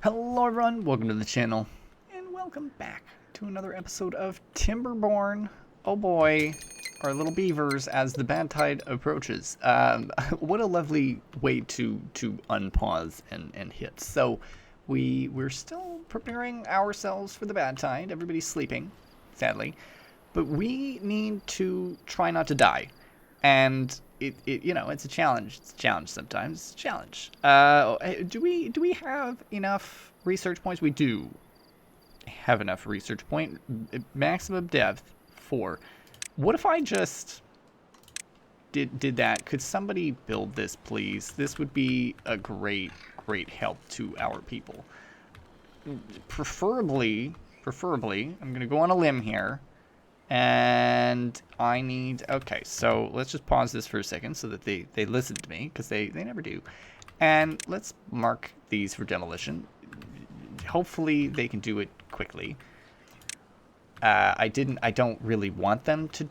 Hello everyone, welcome to the channel, and welcome back to another episode of Timberborn. Oh boy, our little beavers as the bad tide approaches. What a lovely way to unpause and hit. So we're still preparing ourselves for the bad tide. Everybody's sleeping, sadly, but we need to try not to die. And it's a challenge. It's a challenge sometimes. It's a challenge. Do we have enough research points? We do have enough research point. Maximum depth 4. What if I just did that? Could somebody build this, please? This would be a great help to our people. Preferably, I'm gonna go on a limb here. And I need, okay, so let's just pause this for a second so that they listen to me, because they never do. And let's mark these for demolition. Hopefully they can do it quickly. I don't really want them to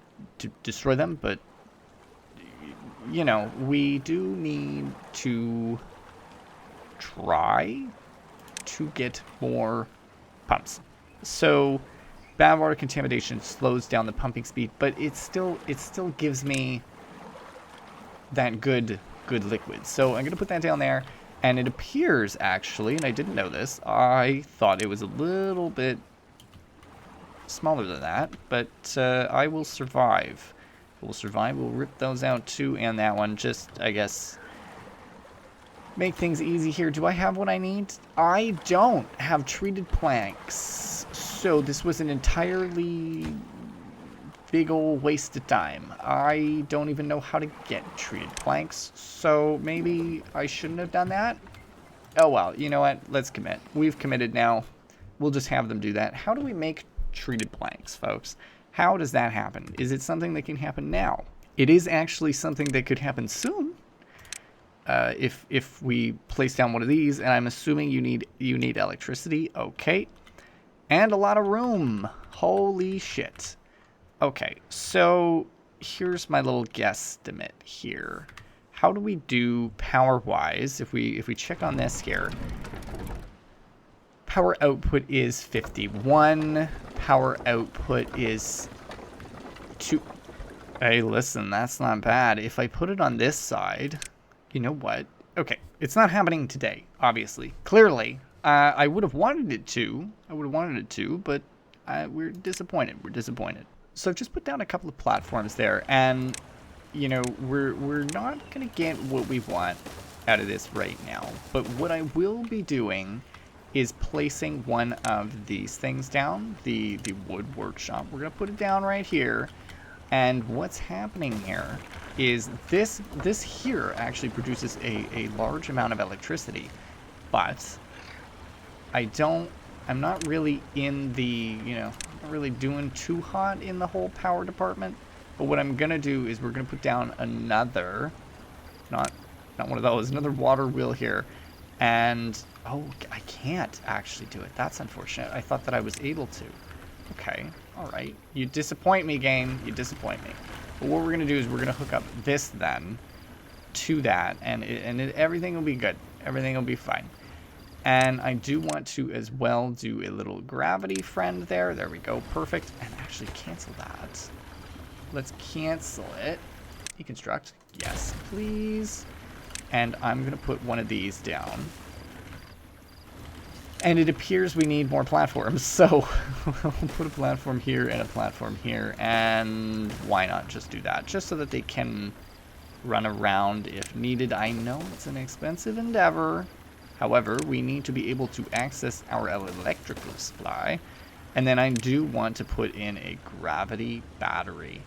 destroy them, but, you know, we do need to try to get more pumps. So bad water contamination slows down the pumping speed, but it still gives me that good liquid. So I'm gonna put that down there, and it appears actually, and I didn't know this, I thought it was a little bit smaller than that, but I will survive. We'll survive. We'll rip those out too, and that one, just I guess make things easy here. Do I have what I need? I don't have treated planks. So this was an entirely big old waste of time. I don't even know how to get treated planks. So maybe I shouldn't have done that. Oh well, you know what? Let's commit. We've committed now. We'll just have them do that. How do we make treated planks, folks? How does that happen? Is it something that can happen now? It is actually something that could happen soon. If we place down one of these, and I'm assuming you need electricity, okay, and a lot of room. Holy shit. Okay, so here's my little guesstimate here. How do we do power-wise? If we check on this here, power output is 51. Power output is 2. Hey, listen, that's not bad. If I put it on this side. You know what? Okay, it's not happening today, obviously. Clearly, I would have wanted it to. But we're disappointed. So I've just put down a couple of platforms there, and you know, we're not gonna get what we want out of this right now. But what I will be doing is placing one of these things down, the wood workshop. We're gonna put it down right here. And what's happening here is this here actually produces a large amount of electricity, but I'm not really in the, not really doing too hot in the whole power department. But what I'm gonna do is we're gonna put down another, not one of those, another water wheel here. And, oh, I can't actually do it. That's unfortunate. I thought that I was able to. Okay, alright. You disappoint me, game. You disappoint me. But what we're going to do is we're going to hook up this then to that, and everything will be good. Everything will be fine. And I do want to as well do a little gravity friend there. There we go. Perfect. And actually cancel that. Let's cancel it. Deconstruct. Yes, please. And I'm going to put one of these down. And it appears we need more platforms, so we'll put a platform here and a platform here, and why not just do that? Just so that they can run around if needed. I know it's an expensive endeavor. However, we need to be able to access our electrical supply. And then I do want to put in a gravity battery.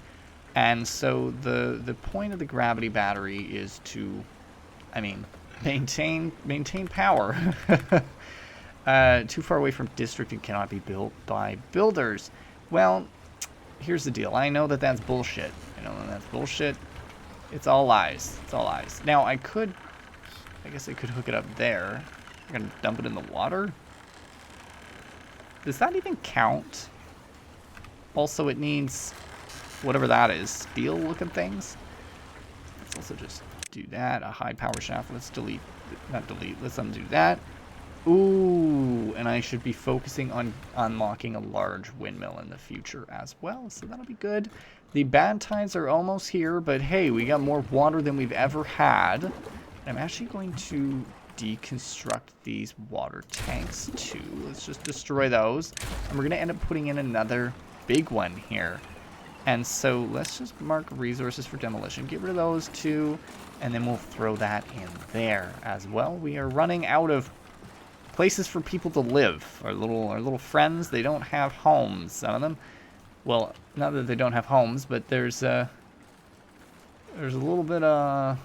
And so the point of the gravity battery is to, maintain power. Too far away from district and cannot be built by builders. Well, here's the deal. I know that that's bullshit. It's all lies. It's all lies. Now, I guess I could hook it up there. I'm gonna dump it in the water. Does that even count? Also, it needs whatever that is. Steel looking things. Let's also just do that. A high power shaft. Let's delete. Not delete. Let's undo that. Ooh, and I should be focusing on unlocking a large windmill in the future as well, so that'll be good. The bad times are almost here, but hey, we got more water than we've ever had. I'm actually going to deconstruct these water tanks too. Let's just destroy those, and we're going to end up putting in another big one here. And so let's just mark resources for demolition. Get rid of those two, and then we'll throw that in there as well. We are running out of places for people to live. Our little friends, they don't have homes, some of them. Well, not that they don't have homes, but there's a little bit of...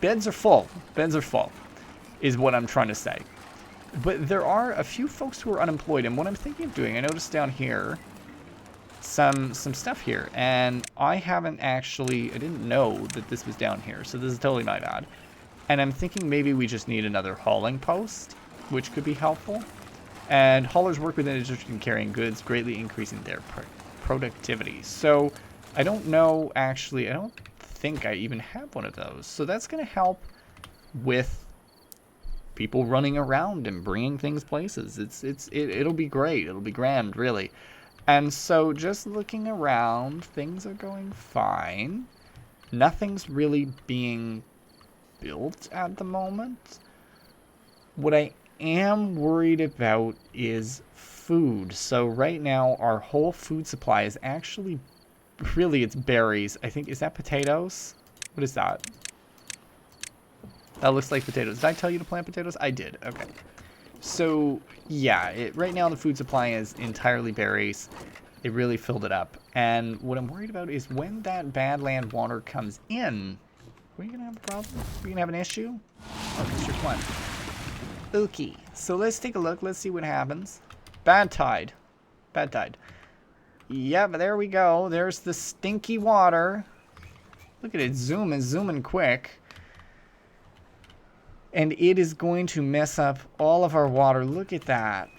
Beds are full. Beds are full, is what I'm trying to say. But there are a few folks who are unemployed, and what I'm thinking of doing, I noticed down here some stuff here, and I didn't know that this was down here, so this is totally my bad. And I'm thinking maybe we just need another hauling post, which could be helpful. And haulers work within a district in carrying goods, greatly increasing their productivity. So I don't know, actually, I don't think I even have one of those. So that's going to help with people running around and bringing things places. It'll be great. It'll be grand, really. And so just looking around, things are going fine. Nothing's really being built at the moment. What I am worried about is food. So right now our whole food supply is actually, really it's berries. I think, is that potatoes? What is that? That looks like potatoes. Did I tell you to plant potatoes? I did. Okay. So yeah, right now the food supply is entirely berries. It really filled it up. And what I'm worried about is when that badland water comes in, are we going to have a problem? Are we going to have an issue? Oh, it's just one. Okay, so let's take a look. Let's see what happens. Bad tide. Bad tide. Yep, there we go. There's the stinky water. Look at it zooming quick. And it is going to mess up all of our water. Look at that.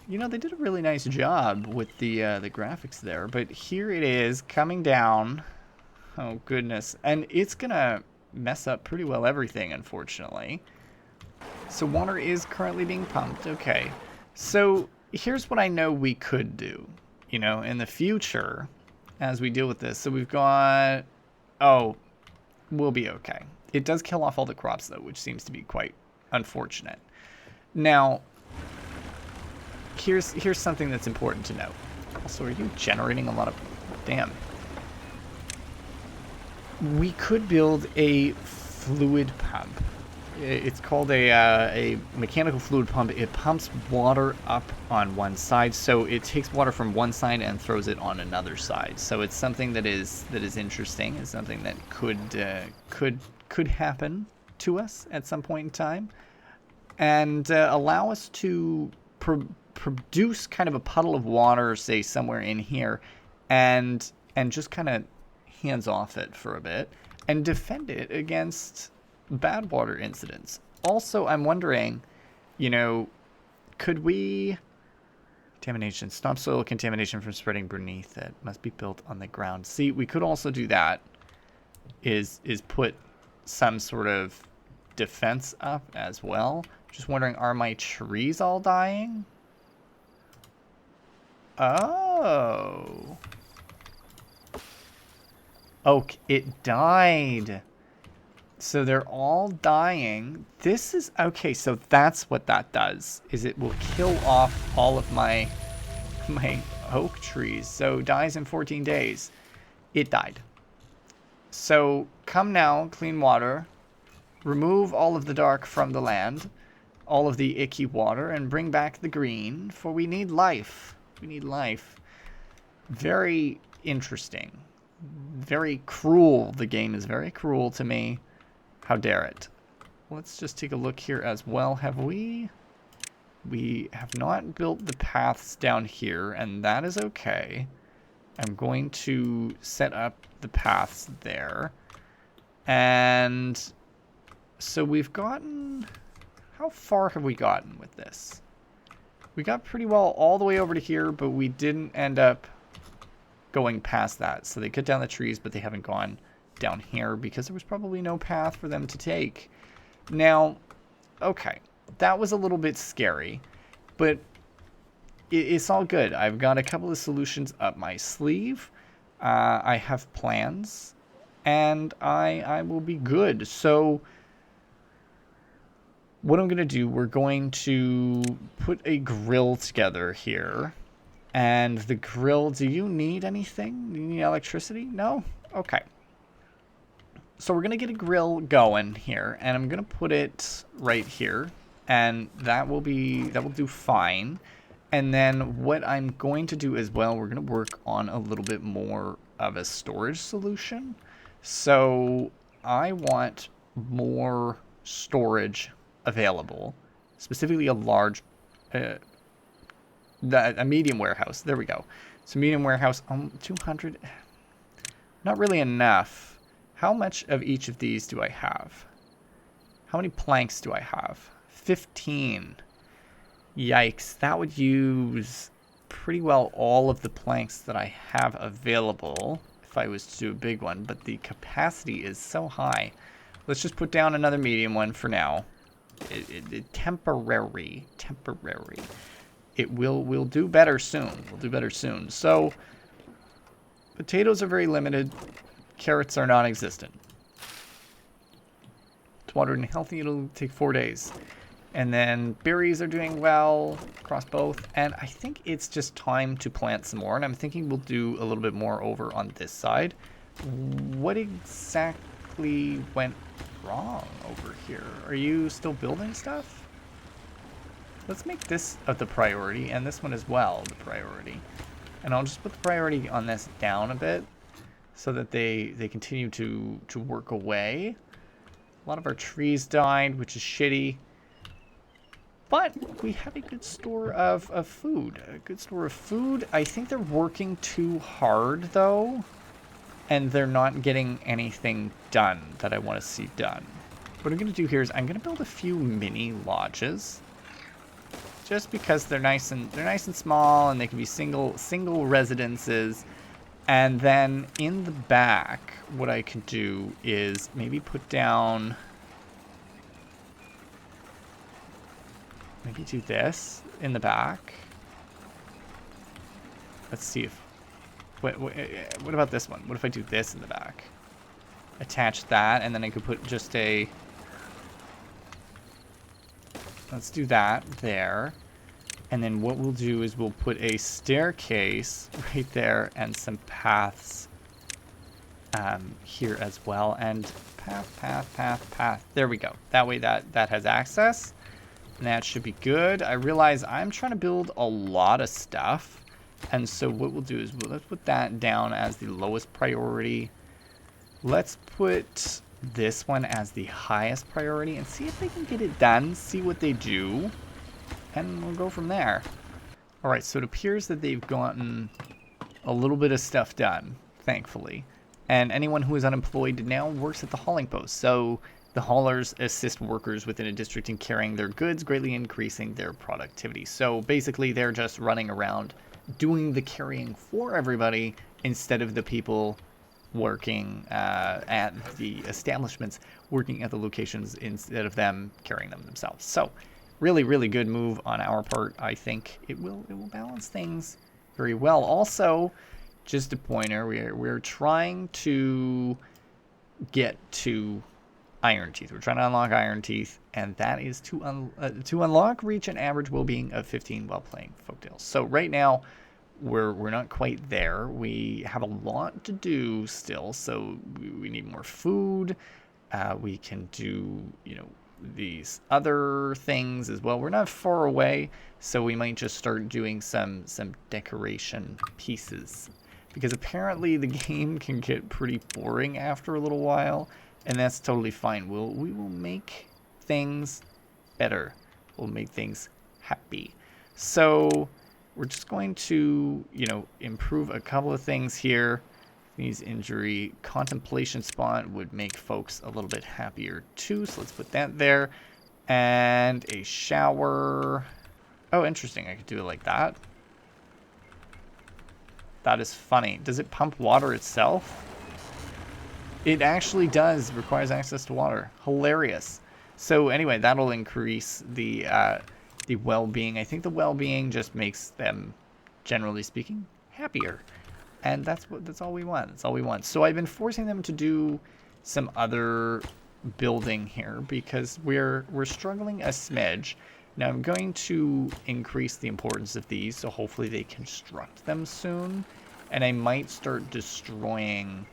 You know, they did a really nice job with the graphics there. But here it is coming down. Oh, goodness. And it's going to mess up pretty well everything, unfortunately. So water is currently being pumped. Okay. So here's what I know we could do, you know, in the future as we deal with this. So we've got... Oh, we'll be okay. It does kill off all the crops, though, which seems to be quite unfortunate. Now, here's something that's important to note. Also, are you generating a lot of... Damn. We could build a fluid pump. It's called a mechanical fluid pump. It pumps water up on one side, so it takes water from one side and throws it on another side. So it's something that is interesting. It's something that could happen to us at some point in time, and allow us to produce kind of a puddle of water, say somewhere in here, and just kind of hands off it for a bit and defend it against bad water incidents. Also, I'm wondering, you know, could we... Contamination. Stop soil contamination from spreading beneath it. Must be built on the ground. See, we could also do that. Is put some sort of defense up as well. Just wondering, are my trees all dying? Oh. Oh, it died. So they're all dying. This is... Okay, so that's what that does. Is it will kill off all of my oak trees. So dies in 14 days. It died. So come now, clean water. Remove all of the dark from the land. All of the icky water. And bring back the green. For we need life. We need life. Very interesting. Very cruel. The game is very cruel to me. How dare it. Let's just take a look here as well. Have we... We have not built the paths down here, and that is okay. I'm going to set up the paths there. And so we've gotten... How far have we gotten with this? We got pretty well all the way over to here, but we didn't end up going past that. So they cut down the trees, but they haven't gone down here because there was probably no path for them to take. Now, okay, that was a little bit scary, but it's all good. I've got a couple of solutions up my sleeve. I have plans, and I will be good. So what I'm going to do, we're going to put a grill together here. And the grill, do you need anything? Do you need electricity? No? Okay. So we're going to get a grill going here, and I'm going to put it right here, and that will do fine. And then what I'm going to do as well, we're going to work on a little bit more of a storage solution. So I want more storage available, specifically a large, a medium warehouse. There we go. So medium warehouse, 200, not really enough. How much of each of these do I have? How many planks do I have? 15. Yikes, that would use pretty well all of the planks that I have available if I was to do a big one, but the capacity is so high. Let's just put down another medium one for now. Temporary. We'll do better soon. So potatoes are very limited. Carrots are non-existent. It's watered and healthy. It'll take 4 days. And then berries are doing well across both. And I think it's just time to plant some more. And I'm thinking we'll do a little bit more over on this side. What exactly went wrong over here? Are you still building stuff? Let's make this the priority, and this one as well the priority. And I'll just put the priority on this down a bit so that they continue to work away. A lot of our trees died, which is shitty. But we have a good store of food. I think they're working too hard, though. And they're not getting anything done that I want to see done. What I'm going to do here is I'm going to build a few mini lodges. Just because they're nice and small, and they can be single residences. And then in the back, what I could do is maybe put down... Maybe do this in the back. Let's see if... What about this one? What if I do this in the back? Attach that, and then I could put just a... Let's do that there. And then what we'll do is we'll put a staircase right there and some paths here as well. And path. There we go. That way that has access. And that should be good. I realize I'm trying to build a lot of stuff. And so what we'll do is let's put that down as the lowest priority. Let's put this one as the highest priority and see if they can get it done. See what they do. And we'll go from there. All right, so it appears that they've gotten a little bit of stuff done, thankfully. And anyone who is unemployed now works at the hauling post. So the haulers assist workers within a district in carrying their goods, greatly increasing their productivity. So basically, they're just running around doing the carrying for everybody instead of the people working at the establishments, working at the locations instead of them carrying them themselves. So really, really good move on our part. I think it will balance things very well. Also, just a pointer, we're trying to get to Iron Teeth. We're trying to unlock Iron Teeth, and that is to unlock, reach an average well-being of 15 while playing Folktales. So right now, we're not quite there. We have a lot to do still, so we need more food. We can do, these other things as well. We're not far away, so we might just start doing some decoration pieces, because apparently the game can get pretty boring after a little while, and that's totally fine. We will make things better. We'll make things happy. So we're just going to, improve a couple of things here. These injury contemplation spot would make folks a little bit happier too. So let's put that there. And a shower. Oh, interesting. I could do it like that. That is funny. Does it pump water itself? It actually does. It requires access to water. Hilarious. So anyway, that'll increase the well-being. I think the well-being just makes them, generally speaking, happier. And that's all we want. That's all we want. So I've been forcing them to do some other building here because we're struggling a smidge. Now I'm going to increase the importance of these, so hopefully they construct them soon. And I might start destroying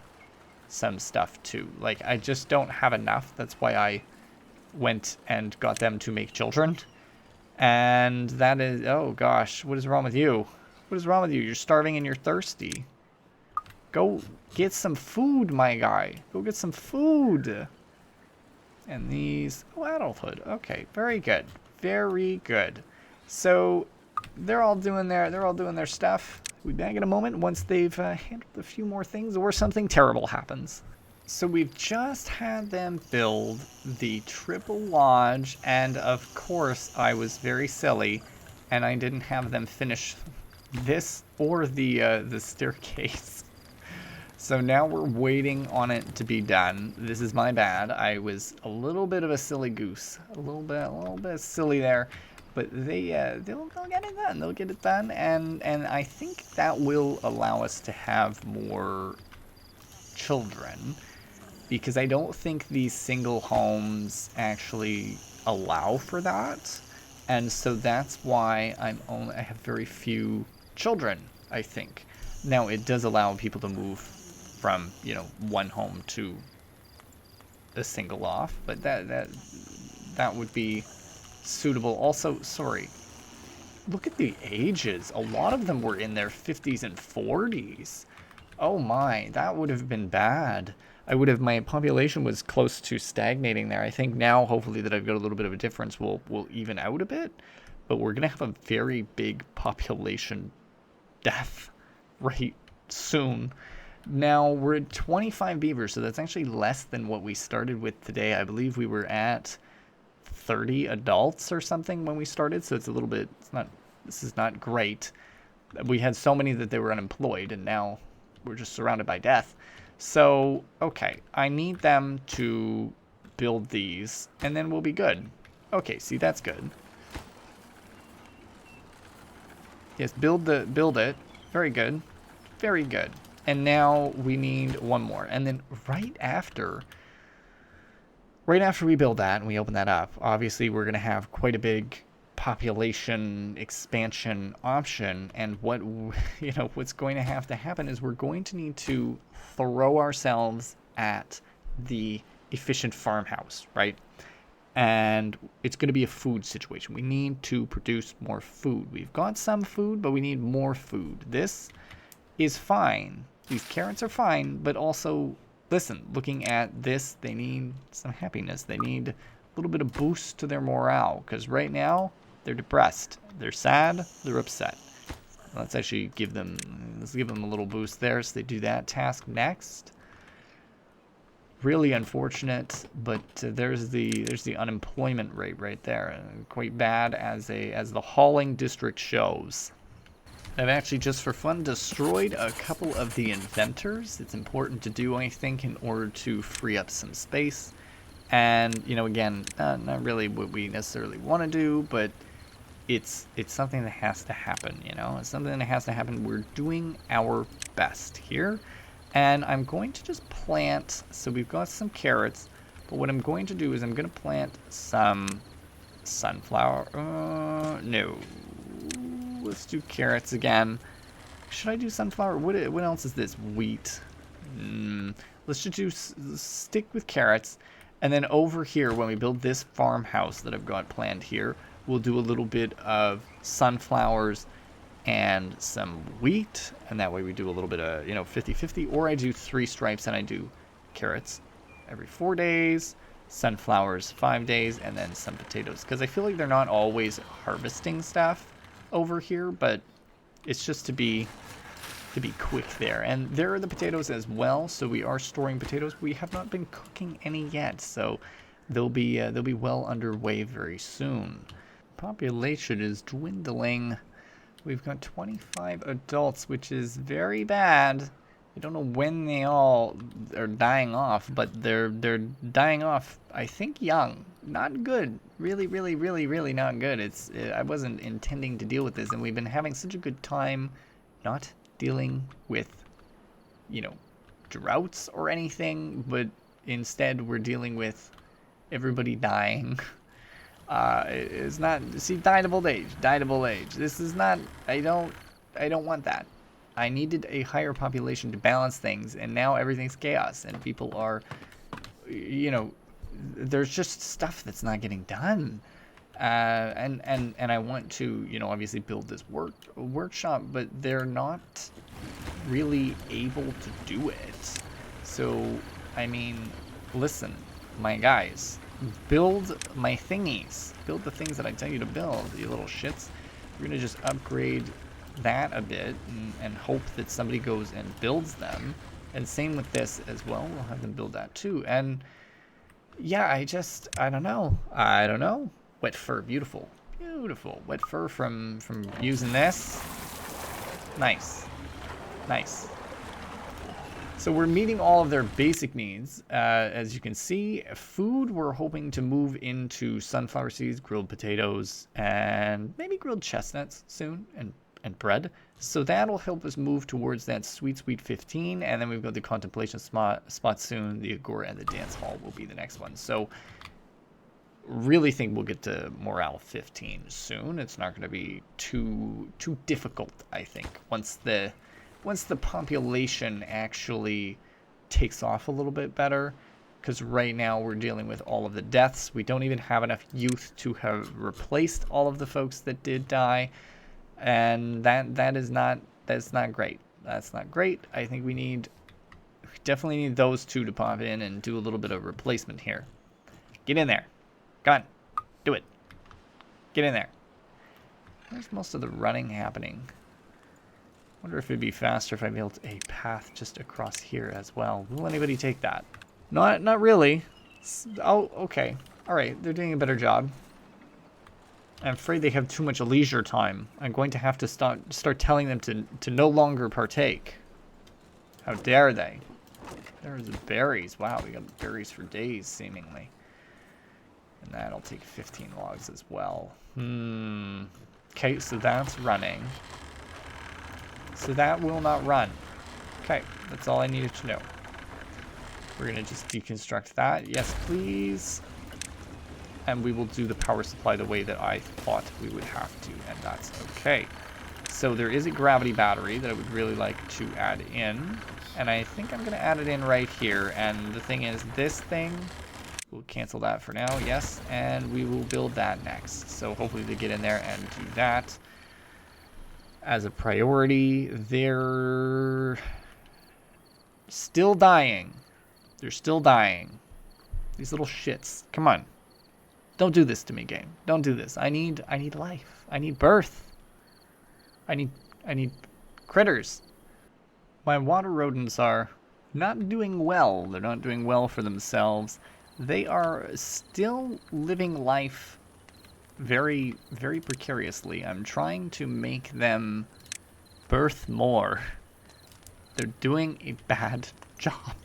some stuff too. Like, I just don't have enough. That's why I went and got them to make children. And that is, oh gosh, what is wrong with you? What is wrong with you? You're starving and you're thirsty. Go get some food, my guy. Go get some food. And these, oh, adulthood. Okay, very good. Very good. So they're all doing their stuff. We'll be back in a moment once they've handled a few more things or something terrible happens. So we've just had them build the triple lodge, and of course I was very silly and I didn't have them finish this or the staircase. So now we're waiting on it to be done. This is my bad. I was a little bit of a silly goose, a little bit silly there, but they'll get it done. They'll get it done, and I think that will allow us to have more children, because I don't think these single homes actually allow for that, and so that's why I have very few children, I think. Now it does allow people to move from, you know, one home to a single off, but that would be suitable. Also, sorry, look at the ages. A lot of them were in their 50s and 40s. Oh my, that would have been bad. My population was close to stagnating there. I think now, hopefully, that I've got a little bit of a difference, we'll even out a bit, but we're gonna have a very big population death rate soon. Now we're at 25 beavers, so that's actually less than what we started with today. I believe we were at 30 adults or something when we started, so it's a little bit, this is not great. We had so many that they were unemployed, and now we're just surrounded by death. So, okay, I need them to build these, and then we'll be good. Okay, see, that's good. Yes, build it. Very good. Very good. And now we need one more. And then right after we build that and we open that up, obviously we're going to have quite a big population expansion option. And what's going to have to happen is we're going to need to throw ourselves at the efficient farmhouse, right? And it's going to be a food situation. We need to produce more food. We've got some food, but we need more food. This is fine. These carrots are fine, but also, listen, looking at this, they need some happiness. They need a little bit of boost to their morale, because right now, they're depressed. They're sad. They're upset. Let's give them a little boost there, so they do that task next. Really unfortunate, but there's the unemployment rate right there. Quite bad as the hauling district shows. I've actually, just for fun, destroyed a couple of the inventors. It's important to do, I think, in order to free up some space. And, again, not really what we necessarily want to do, but it's something that has to happen, It's something that has to happen. We're doing our best here. And I'm going to just plant, so we've got some carrots, but what I'm going to do is I'm going to plant some sunflower. No. Let's do carrots again. Should I do sunflower? What else is this? Wheat. Let's just stick with carrots. And then over here, when we build this farmhouse that I've got planned here, we'll do a little bit of sunflowers and some wheat. And that way we do a little bit of, 50-50. Or I do 3 stripes and I do carrots every 4 days, sunflowers 5 days, and then some potatoes. Because I feel like they're not always harvesting stuff over here, but it's just to be quick there. And there are the potatoes as well, so we are storing potatoes. We have not been cooking any yet, so they'll be well underway very soon. Population is dwindling. We've got 25 adults, which is very bad. I don't know when they all are dying off, but they're dying off, I think, young. Not good. Really, really, really, really not good. I wasn't intending to deal with this, and we've been having such a good time not dealing with, you know, droughts or anything, but instead we're dealing with everybody dying. It's not, see, died of old age, died of old age. This is not, I don't want that. I needed a higher population to balance things, and now everything's chaos, and people are, you know, there's just stuff that's not getting done. And I want to, you know, obviously build this workshop, but they're not really able to do it. So, I mean, listen, my guys, build my thingies. Build the things that I tell you to build, you little shits. We're gonna just upgrade that a bit and hope that somebody goes and builds them. And same with this as well. We'll have them build that too. And yeah, I don't know. Wet fur, beautiful. Beautiful. Wet fur from using this. Nice. Nice. So we're meeting all of their basic needs. As you can see, food, we're hoping to move into sunflower seeds, grilled potatoes, and maybe grilled chestnuts soon, and bread. So that'll help us move towards that sweet 15. And then we've got the contemplation spot soon. The agora and the dance hall will be the next one. So really think we'll get to morale 15 soon. It's not going to be too difficult, I think, once the population actually takes off a little bit better, because right now we're dealing with all of the deaths. We don't even have enough youth to have replaced all of the folks that did die, and that's not great. That's not great. I think we definitely need those two to pop in and do a little bit of replacement here. Get in there. Come on. Do it. Get in there. Where's most of the running happening? Wonder if it'd be faster if I built a path just across here as well. Will anybody take that? Not really. Oh, okay. All right, they're doing a better job. I'm afraid they have too much leisure time. I'm going to have to start telling them to no longer partake. How dare they? There's berries. Wow, we got berries for days, seemingly. And that'll take 15 logs as well. Okay, so that's running. So that will not run. Okay, that's all I needed to know. We're going to just deconstruct that. Yes, please. And we will do the power supply the way that I thought we would have to, and that's okay. So there is a gravity battery that I would really like to add in. And I think I'm going to add it in right here. And the thing is, this thing, we'll cancel that for now, yes. And we will build that next. So hopefully they get in there and do that. As a priority, they're still dying. They're still dying. These little shits. Come on. Don't do this to me, game. Don't do this. I need life. I need birth. I need critters. My water rodents are not doing well. They're not doing well for themselves. They are still living life very, very precariously. I'm trying to make them birth more. They're doing a bad job.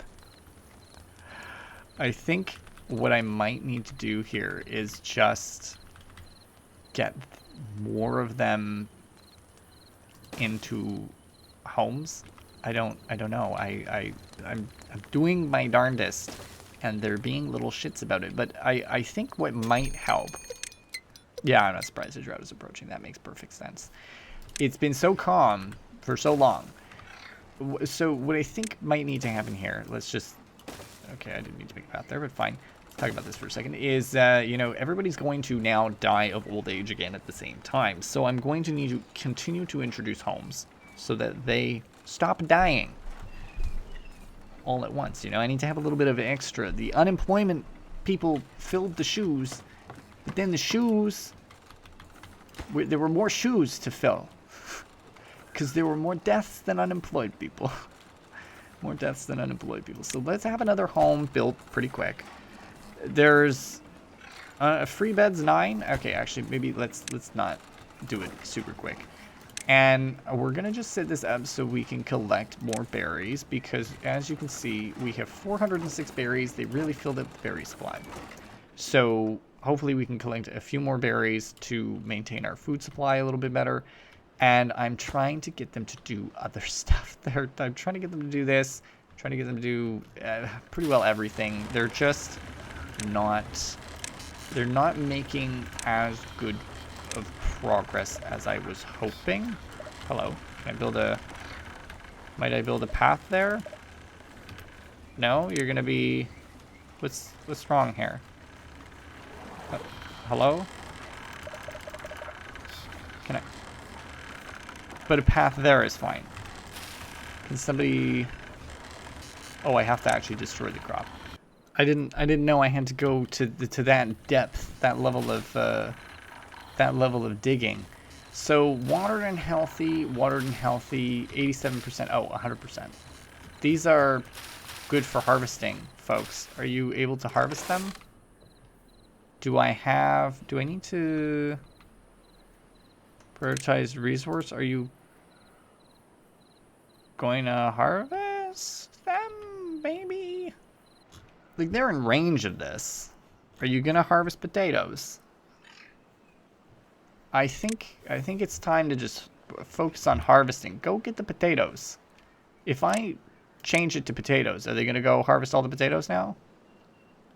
I think what I might need to do here is just get more of them into homes. I don't know. I'm doing my darndest, and they're being little shits about it. But I think what might help. Yeah, I'm not surprised the drought is approaching. That makes perfect sense. It's been so calm for so long. So what I think might need to happen here, let's just... Okay, I didn't need to make a path there, but fine. Let's talk about this for a second. Is, you know, everybody's going to now die of old age again at the same time. So I'm going to need to continue to introduce homes so that they stop dying all at once. You know, I need to have a little bit of extra. The unemployment people filled the shoes. But then the shoes, there were more shoes to fill. Because there were more deaths than unemployed people. More deaths than unemployed people. So let's have another home built pretty quick. There's free beds 9. Okay, actually, maybe let's not do it super quick. And we're going to just set this up so we can collect more berries, because as you can see, we have 406 berries. They really filled up the berry supply. So hopefully we can collect a few more berries to maintain our food supply a little bit better. And I'm trying to get them to do other stuff. I'm trying to get them to do this. I'm trying to get them to do pretty well everything. They're just not... They're not making as good of progress as I was hoping. Hello. Can I build a... Might I build a path there? No? You're gonna be... What's wrong here? Hello? Can I... But a path there is fine. Can somebody... Oh, I have to actually destroy the crop. I didn't know I had to go to that depth, that level of digging. So watered and healthy, 87%, oh, 100%. These are good for harvesting, folks. Are you able to harvest them? Do I need to prioritize resource? Are you going to harvest them, maybe? Like, they're in range of this. Are you gonna harvest potatoes? I think it's time to just focus on harvesting. Go get the potatoes. If I change it to potatoes, are they gonna go harvest all the potatoes now?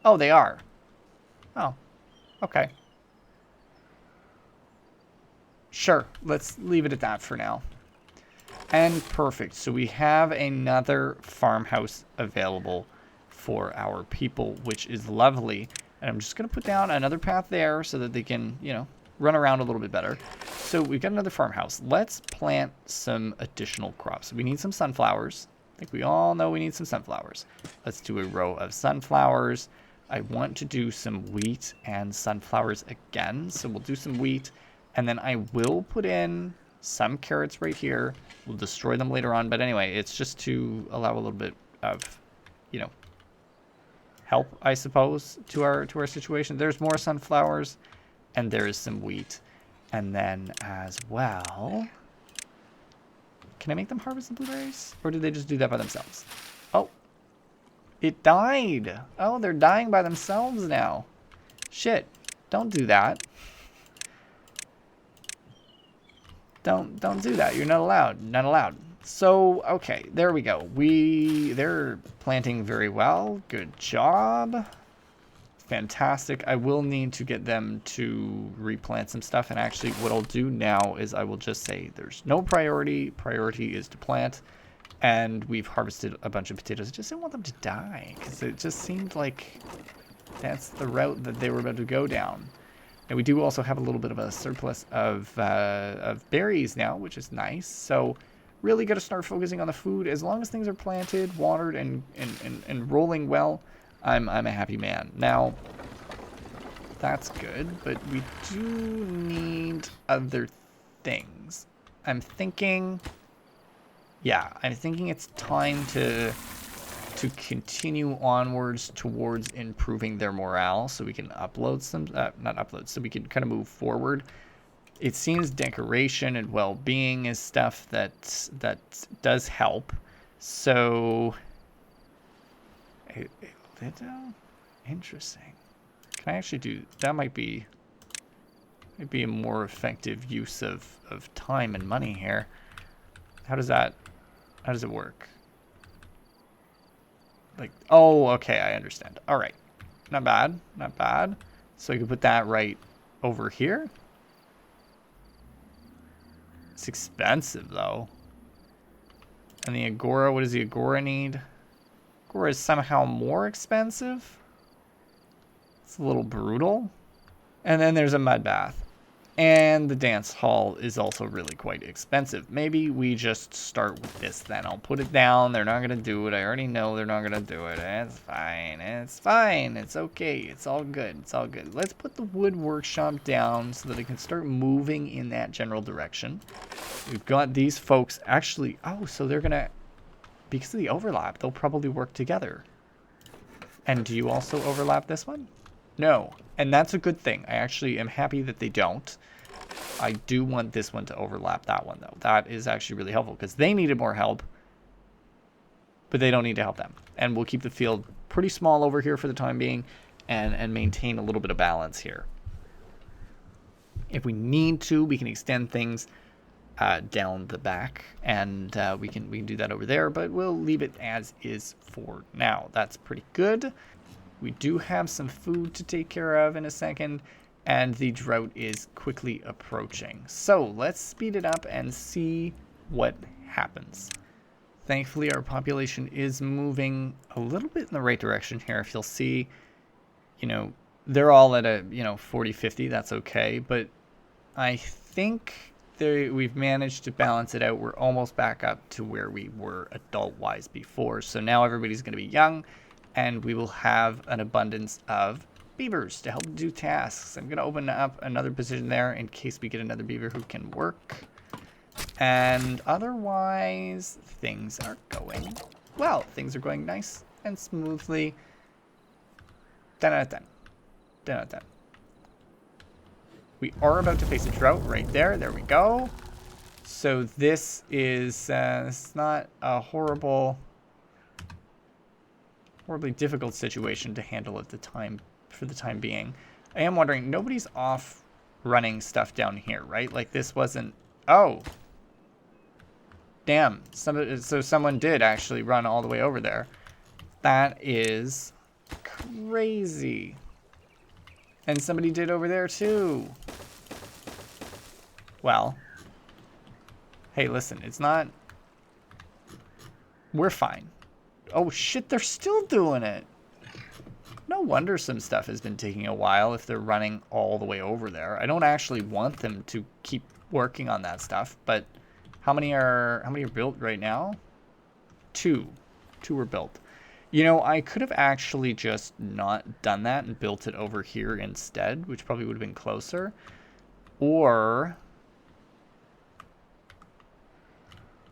Oh, they are. Oh, okay. Sure, let's leave it at that for now. And perfect. So we have another farmhouse available for our people, which is lovely. And I'm just going to put down another path there so that they can, you know, run around a little bit better. So we've got another farmhouse. Let's plant some additional crops. We need some sunflowers. I think we all know we need some sunflowers. Let's do a row of sunflowers. I want to do some wheat and sunflowers again. So we'll do some wheat. And then I will put in some carrots right here. We'll destroy them later on. But anyway, it's just to allow a little bit of, you know, help, I suppose, to our situation. There's more sunflowers, and there is some wheat. And then as well, can I make them harvest the blueberries? Or did they just do that by themselves? Oh, it died. Oh, they're dying by themselves now. Shit, don't do that. Don't do that. You're not allowed. Not allowed. So, okay, there we go. They're planting very well. Good job. Fantastic. I will need to get them to replant some stuff. And actually, what I'll do now is I will just say there's no priority. Priority is to plant. And we've harvested a bunch of potatoes. I just didn't want them to die, because it just seemed like that's the route that they were about to go down. And we do also have a little bit of a surplus of berries now, which is nice. So really got to start focusing on the food. As long as things are planted, watered, and rolling well, I'm a happy man. Now, that's good, but we do need other things. I'm thinking it's time to continue onwards towards improving their morale, so we can upload some, so we can kind of move forward. It seems decoration and well-being is stuff that does help. So, interesting. Can I actually do that? Might be a more effective use of time and money here. How does it work? Like, oh, okay, I understand. All right, not bad, not bad. So I can put that right over here. It's expensive though. And the Agora, what does the Agora need? Agora is somehow more expensive. It's a little brutal. And then there's a mud bath. And the dance hall is also really quite expensive. Maybe we just start with this then. I'll put it down. They're not going to do it. I already know they're not going to do it. It's fine. It's fine. It's okay. It's all good. It's all good. Let's put the wood workshop down so that it can start moving in that general direction. We've got these folks actually... Oh, so they're going to... Because of the overlap, they'll probably work together. And do you also overlap this one? No. And that's a good thing. I actually am happy that they don't. I do want this one to overlap that one, though. That is actually really helpful because they needed more help, but they don't need to help them. And we'll keep the field pretty small over here for the time being and maintain a little bit of balance here. If we need to, we can extend things down the back, and we can do that over there, but we'll leave it as is for now. That's pretty good. We do have some food to take care of in a second, and the drought is quickly approaching. So let's speed it up and see what happens. Thankfully, our population is moving a little bit in the right direction here. If you'll see, you know, they're all at a, 40, 50. That's okay. But I think we've managed to balance it out. We're almost back up to where we were adult-wise before. So now everybody's going to be young, and we will have an abundance of beavers to help do tasks. I'm going to open up another position there in case we get another beaver who can work. And otherwise, things are going well. Things are going nice and smoothly. 10 out of 10. 10 out of 10. We are about to face a drought right there. There we go. So this is it's not a horribly difficult situation to handle at the time, for the time being. I am wondering, nobody's off running stuff down here, right? Like this wasn't, oh. Damn, so someone did actually run all the way over there. That is crazy. And somebody did over there too. Well, hey, listen, it's not, we're fine. Oh shit, they're still doing it. No wonder some stuff has been taking a while if they're running all the way over there. I don't actually want them to keep working on that stuff, but how many are built right now? Two are built. You know, I could have actually just not done that and built it over here instead, which probably would have been closer. Or,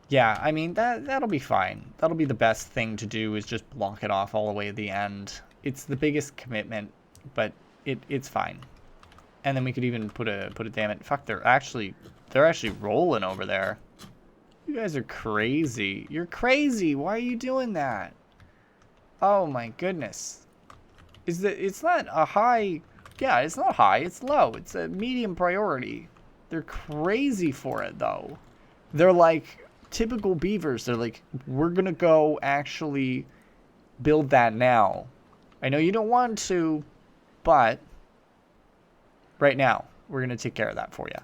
yeah, I mean, that'll be fine. That'll be the best thing to do, is just block it off all the way at the end. It's the biggest commitment, but it's fine. And then we could even put a damn it. Fuck, they're actually rolling over there. You guys are crazy. You're crazy. Why are you doing that? Oh my goodness. It's not a high, yeah, it's not high, it's low. It's a medium priority. They're crazy for it though. They're like typical beavers. They're like, we're gonna go actually build that now. I know you don't want to, but right now, we're gonna take care of that for you.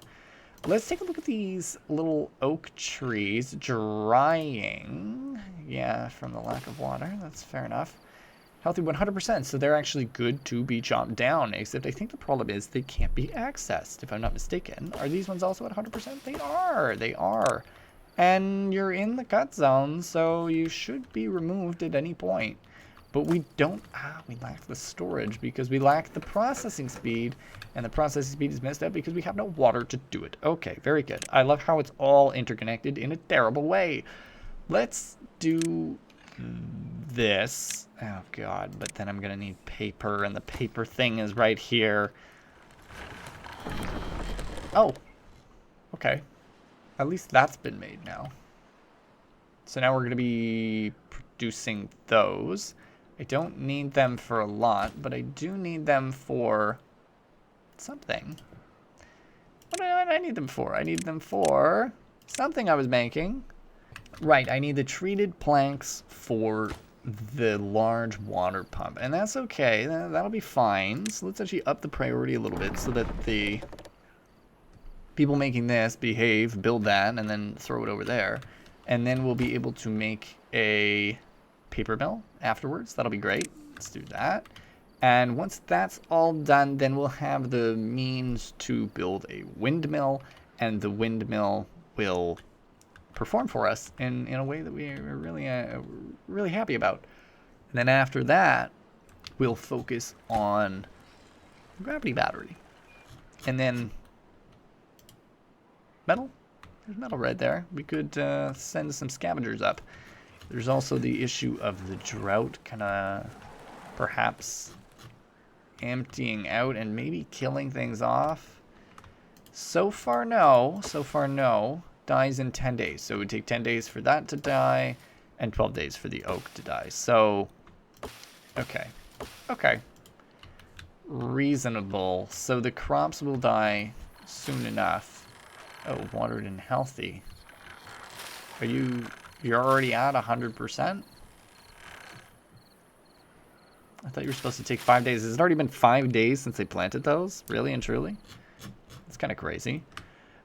Let's take a look at these little oak trees drying. Yeah, from the lack of water. That's fair enough. Healthy 100%, so they're actually good to be chopped down, except I think the problem is they can't be accessed, if I'm not mistaken. Are these ones also at 100%? They are. They are. And you're in the cut zone, so you should be removed at any point. But we don't, we lack the storage because we lack the processing speed, and the processing speed is messed up because we have no water to do it. Okay, very good. I love how it's all interconnected in a terrible way. Let's do this. Oh god, but then I'm gonna need paper, and the paper thing is right here. Oh, okay. At least that's been made now. So now we're gonna be producing those. I don't need them for a lot, but I do need them for something. What do I need them for? I need them for something I was making. Right, I need the treated planks for the large water pump, and that's okay. That'll be fine. So let's actually up the priority a little bit so that the people making this behave, build that, and then throw it over there. And then we'll be able to make a paper mill afterwards. That'll be great. Let's do that. And once that's all done, then we'll have the means to build a windmill, and the windmill will perform for us in a way that we're really happy about. And then after that, we'll focus on gravity battery. And then metal. There's metal right there. We could send some scavengers up. There's also the issue of the drought kind of perhaps emptying out and maybe killing things off. So far, no. So far, no. Dies in 10 days. So it would take 10 days for that to die and 12 days for the oak to die. So, okay. Okay. Reasonable. So the crops will die soon enough. Oh, watered and healthy. Are you're already at 100%? I thought you were supposed to take 5 days. Has it already been 5 days since they planted those? Really and truly? It's kind of crazy.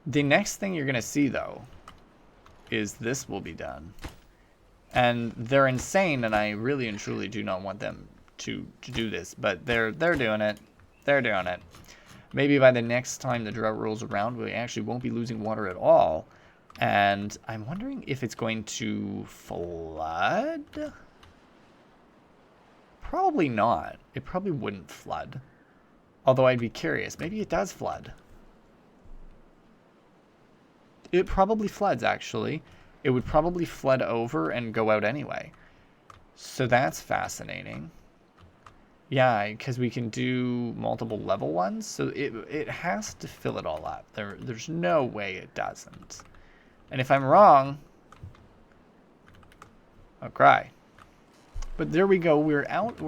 The next thing you're going to see, though, is this will be done. And they're insane, and I really and truly do not want them to do this. But they're doing it. They're doing it. Maybe by the next time the drought rolls around, we actually won't be losing water at all. And I'm wondering if it's going to flood? Probably not. It probably wouldn't flood. Although I'd be curious. Maybe it does flood. It probably floods, actually. It would probably flood over and go out anyway. So that's fascinating. Yeah, because we can do multiple level ones. So it has to fill it all up. There's no way it doesn't. And if I'm wrong, I'll cry. But there we go. We're out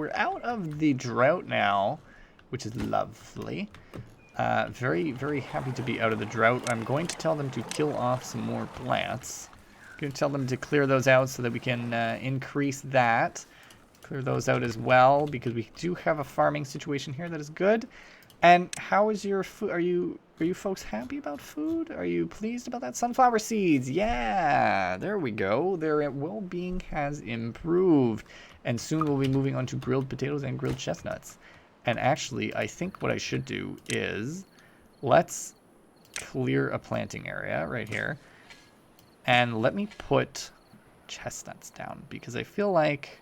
of the drought now, which is lovely. Very, very happy to be out of the drought. I'm going to tell them to kill off some more plants. I'm going to tell them to clear those out so that we can increase that. Clear those out as well, because we do have a farming situation here that is good. And how is your food? Are you folks happy about food? Are you pleased about that? Sunflower seeds. Yeah, there we go. Their well-being has improved. And soon we'll be moving on to grilled potatoes and grilled chestnuts. And actually, I think what I should do is let's clear a planting area right here. And let me put chestnuts down, because I feel like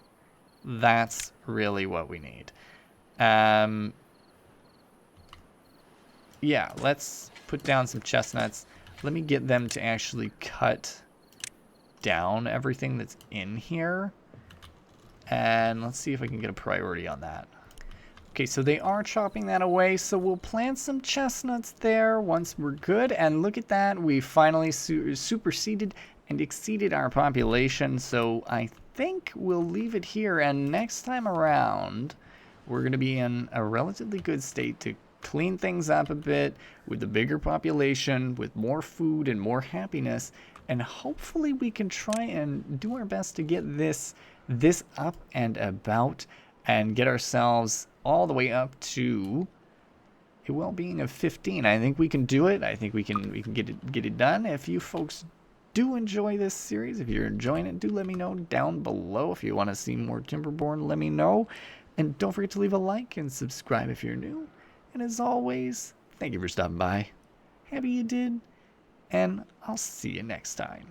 that's really what we need. Yeah, let's put down some chestnuts. Let me get them to actually cut down everything that's in here. And let's see if I can get a priority on that. Okay, so they are chopping that away, so we'll plant some chestnuts there once we're good. And look at that, we finally superseded and exceeded our population, so I think we'll leave it here. And next time around, we're going to be in a relatively good state to clean things up a bit with a bigger population, with more food and more happiness, and hopefully we can try and do our best to get this up and about and get ourselves all the way up to a well-being of 15. I think we can do it. I think we can get it done. If you folks do enjoy this series, if you're enjoying it, do let me know down below. If you want to see more Timberborn, let me know. And don't forget to leave a like and subscribe if you're new. And as always, thank you for stopping by. Happy you did. And I'll see you next time.